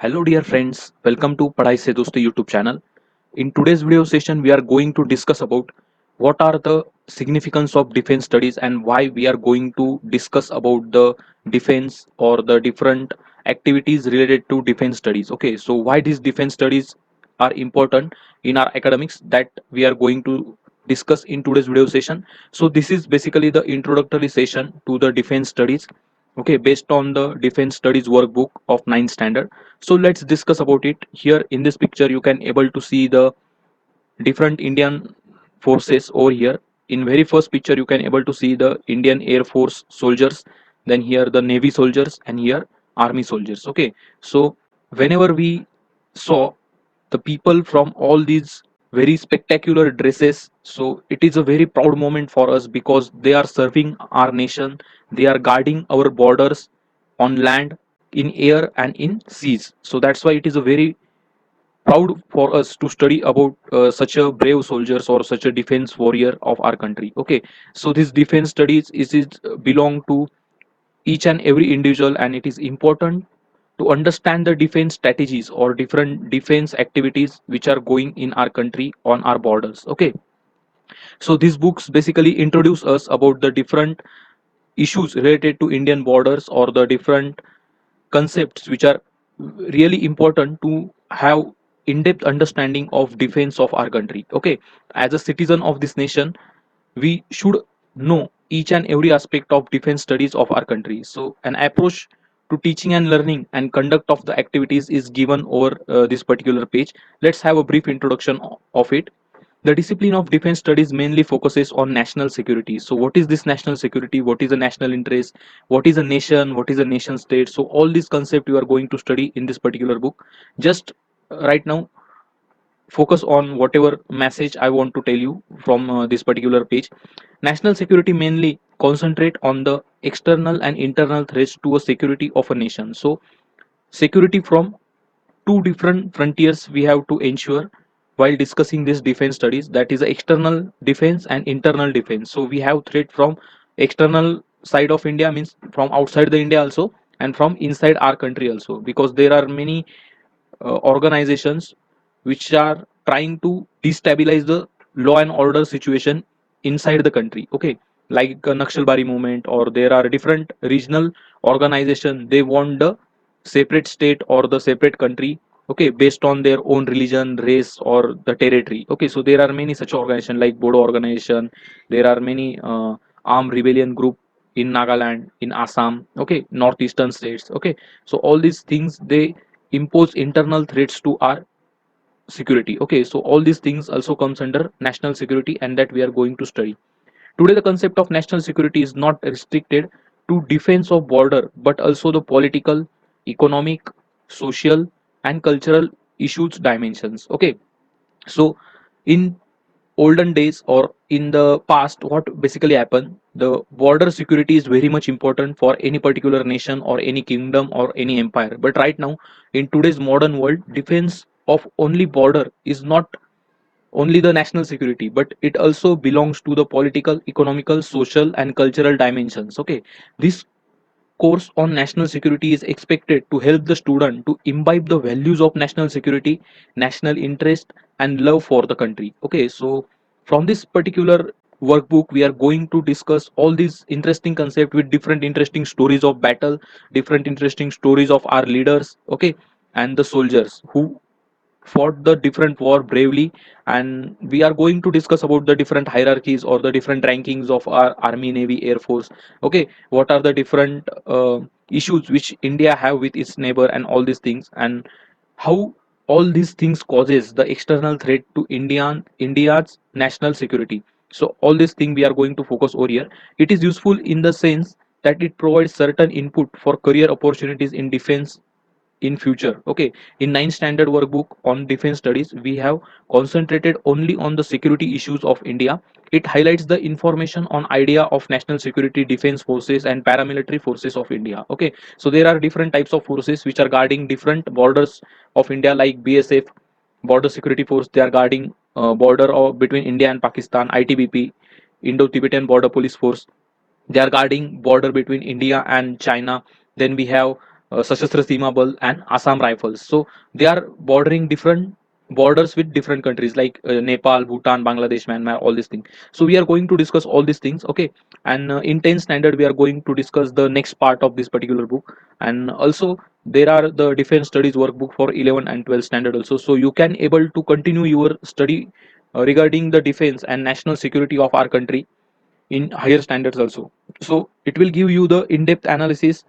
Hello dear friends, welcome to Padhai Se Dosti YouTube channel. In today's video session, we are going to discuss about what are the significance of defense studies and why we are going to discuss about the defense or the different activities related to defense studies. Okay, so why these defense studies are important in our academics that we are going to discuss in today's video session. So this is basically the introductory session to the defense studies. Okay, based on the defense studies workbook of 9th standard. So let's discuss about it. Here in this picture you can able to see the different Indian forces over here. In very first picture you can able to see the Indian Air Force soldiers, then here the Navy soldiers, and here army soldiers. Okay, so whenever we saw the people from all these very spectacular dresses, so it is a very proud moment for us because they are serving our nation, they are guarding our borders on land, in air, and in seas. So that's why it is a very proud for us to study about such a brave soldiers or such a defense warrior of our country. Okay, so this defense studies is belong to each and every individual, and it is important to understand the defense strategies or different defense activities which are going in our country on our borders. Okay, so these books basically introduce us about the different issues related to Indian borders or the different concepts which are really important to have in-depth understanding of defense of our country. Okay, as a citizen of this nation, we should know each and every aspect of defense studies of our country. So an approach to teaching and learning and conduct of the activities is given over this particular page. Let's have a brief introduction of it. The discipline of defense studies mainly focuses on national security. So what is this national security? What is a national interest? What is a nation? What is a nation state? So all these concepts you are going to study in this particular book. Just right now focus on whatever message I want to tell you from this particular page. National security mainly concentrate on the external and internal threats to a security of a nation. So security from two different frontiers we have to ensure while discussing this defense studies, that is external defense and internal defense. So we have threat from external side of India, means from outside the India also, and from inside our country also, because there are many organizations which are trying to destabilize the law and order situation inside the country. Okay, like Naxalbari movement, or there are different regional organization, they want the separate state or the separate country. Okay, based on their own religion, race, or the territory. Okay, so there are many such organization like Bodo organization. There are many armed rebellion group in Nagaland, in Assam. Okay, northeastern states. Okay, so all these things, they impose internal threats to our security. Okay, so all these things also comes under national security, and that we are going to study today. The concept of national security is not restricted to defense of border, but also the political, economic, social, and cultural issues dimensions. Okay, so in olden days or in the past, what basically happened, the border security is very much important for any particular nation or any kingdom or any empire. But right now, in today's modern world, defense of only border is not only the national security, but it also belongs to the political, economical, social, and cultural dimensions. Okay, this course on national security is expected to help the student to imbibe the values of national security, national interest, and love for the country. Okay, so from this particular workbook, we are going to discuss all these interesting concepts with different interesting stories of battle, different interesting stories of our leaders. Okay, and the soldiers who fought the different war bravely, and we are going to discuss about the different hierarchies or the different rankings of our army, navy, air force. Okay, what are the different issues which India have with its neighbor, and all these things, and how all these things causes the external threat to India's national security. So all this thing we are going to focus over here. It is useful in the sense that it provides certain input for career opportunities in defense in future. Okay, in 9th standard workbook on defense studies, we have concentrated only on the security issues of India. It highlights the information on idea of national security, defense forces, and paramilitary forces of India. Okay, so there are different types of forces which are guarding different borders of India, like BSF, border security force. They are guarding border between India and Pakistan. ITBP, Indo Tibetan border police force, they are guarding border between India and China. Then we have Sashastra Seema Bal and Assam Rifles. So they are bordering different borders with different countries like Nepal, Bhutan, Bangladesh, Myanmar, all these things. So we are going to discuss all these things, okay? And in 10th standard, we are going to discuss the next part of this particular book. And also there are the defense studies workbook for 11 and 12th standard also. So you can able to continue your study regarding the defense and national security of our country in higher standards also. So it will give you the in-depth analysis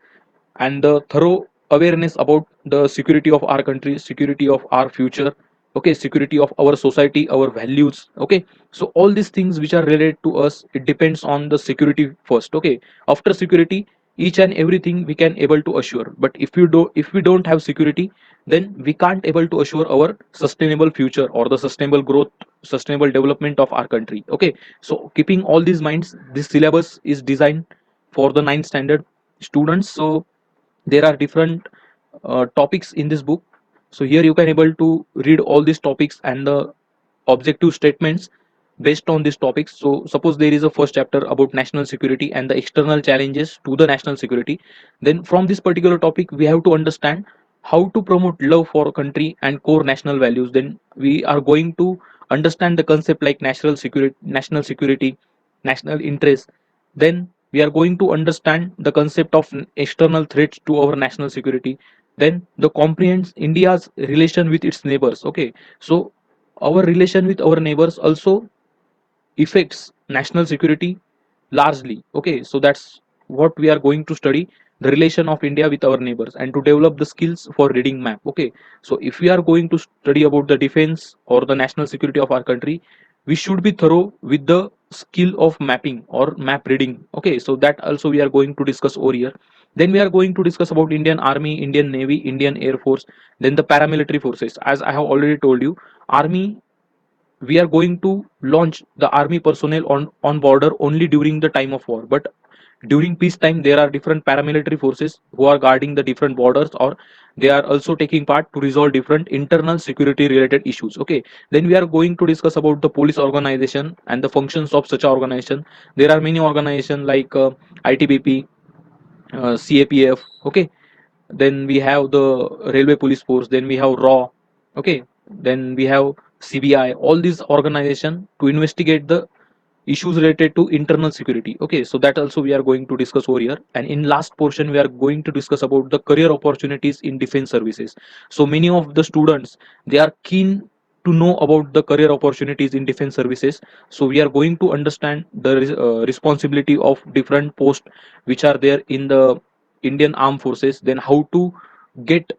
and the thorough awareness about the security of our country, security of our future, okay, security of our society, our values, okay. So all these things which are related to us, it depends on the security first, okay. After security, each and everything we can able to assure. But if we don't have security, then we can't able to assure our sustainable future or the sustainable growth, sustainable development of our country, okay. So keeping all these minds, this syllabus is designed for the ninth standard students. So there are different topics in this book. So here you can able to read all these topics and the objective statements based on these topics. So suppose there is a first chapter about national security and the external challenges to the national security, then from this particular topic we have to understand how to promote love for country and core national values. Then we are going to understand the concept like national security, national interest. Then we are going to understand the concept of external threats to our national security. Then the comprehends India's relation with its neighbors, okay. So our relation with our neighbors also affects national security largely, okay. So that's what we are going to study, the relation of India with our neighbors and to develop the skills for reading map, okay. So if we are going to study about the defense or the national security of our country, we should be thorough with the skill of mapping or map reading, okay. So that also we are going to discuss over here. Then we are going to discuss about Indian Army, Indian Navy, Indian Air Force, then the paramilitary forces. As I have already told you, army, we are going to launch the army personnel on border only during the time of war. But during peace time, there are different paramilitary forces who are guarding the different borders, or they are also taking part to resolve different internal security related issues, okay. Then we are going to discuss about the police organization and the functions of such organization. There are many organizations like ITBP, CAPF, okay. Then we have the railway police force, then we have raw, okay. Then we have CBI, all these organization to investigate the issues related to internal security, okay. So that also we are going to discuss over here. And in last portion we are going to discuss about the career opportunities in defense services. So many of the students, they are keen to know about the career opportunities in defense services. So we are going to understand the responsibility of different posts which are there in the Indian armed forces, then how to get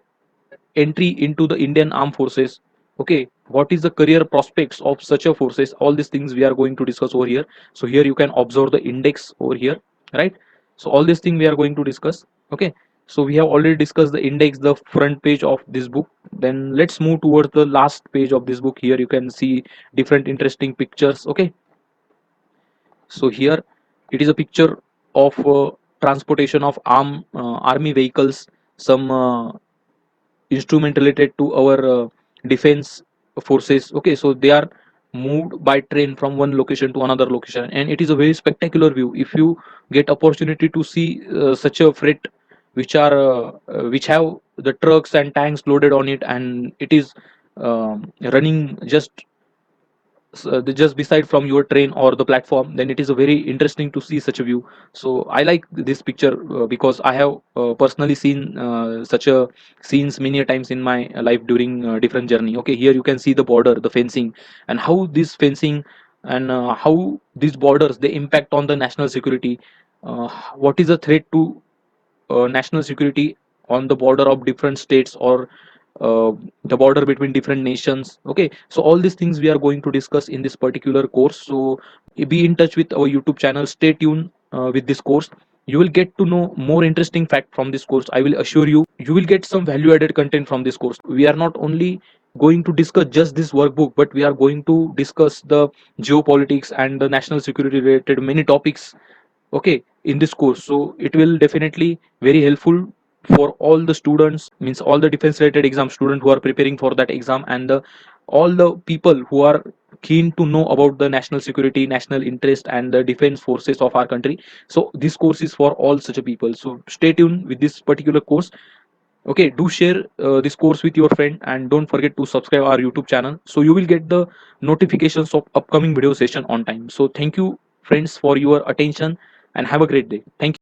entry into the Indian armed forces, okay. What is the career prospects of such a forces, all these things we are going to discuss over here. So here you can observe the index over here, right. So all these things we are going to discuss, okay. So we have already discussed the index, the front page of this book. Then let's move towards the last page of this book. Here you can see different interesting pictures, okay. So here it is a picture of transportation of army vehicles, some instrument related to our defense forces, okay. So they are moved by train from one location to another location, and it is a very spectacular view. If you get opportunity to see such a freight which have the trucks and tanks loaded on it, and it is running just beside from your train or the platform, then it is a very interesting to see such a view. So I like this picture because I have personally seen such a scenes many a times in my life during different journey, okay. Here you can see the border, the fencing, and how this fencing and how these borders they impact on the national security. What is the threat to national security on the border of different states, or the border between different nations, okay. So all these things we are going to discuss in this particular course. So be in touch with our YouTube channel, stay tuned with this course. You will get to know more interesting fact from this course. I will assure you, you will get some value added content from this course. We are not only going to discuss just this workbook, but we are going to discuss the geopolitics and the national security related many topics, okay, in this course. So it will definitely very helpful for all the students, means all the defense related exam student who are preparing for that exam, and all the people who are keen to know about the national security, national interest, and the defense forces of our country. So this course is for all such a people. So stay tuned with this particular course. Okay, do share this course with your friend, and don't forget to subscribe our YouTube channel so you will get the notifications of upcoming video session on time. So thank you friends for your attention and have a great day. Thank you.